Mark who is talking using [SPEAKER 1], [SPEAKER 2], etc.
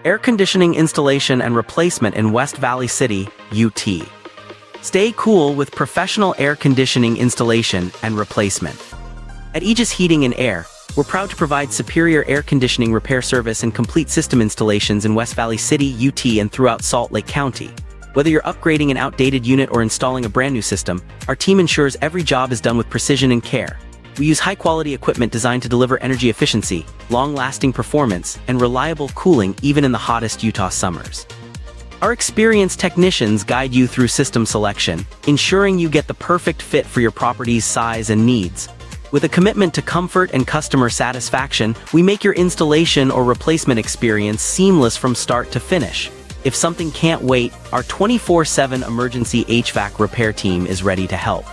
[SPEAKER 1] Air conditioning installation and replacement in West Valley City, UT. Stay cool with professional air conditioning installation and replacement. At Aegis Heating and Air, we're proud to provide superior air conditioning repair service and complete system installations in West Valley City, UT, and throughout Salt Lake County. Whether you're upgrading an outdated unit or installing a brand new system, our team ensures every job is done with precision and care. We use high-quality equipment designed to deliver energy efficiency, long-lasting performance, and reliable cooling even in the hottest Utah summers. Our experienced technicians guide you through system selection, ensuring you get the perfect fit for your property's size and needs. With a commitment to comfort and customer satisfaction, we make your installation or replacement experience seamless from start to finish. If something can't wait, our 24/7 emergency HVAC repair team is ready to help.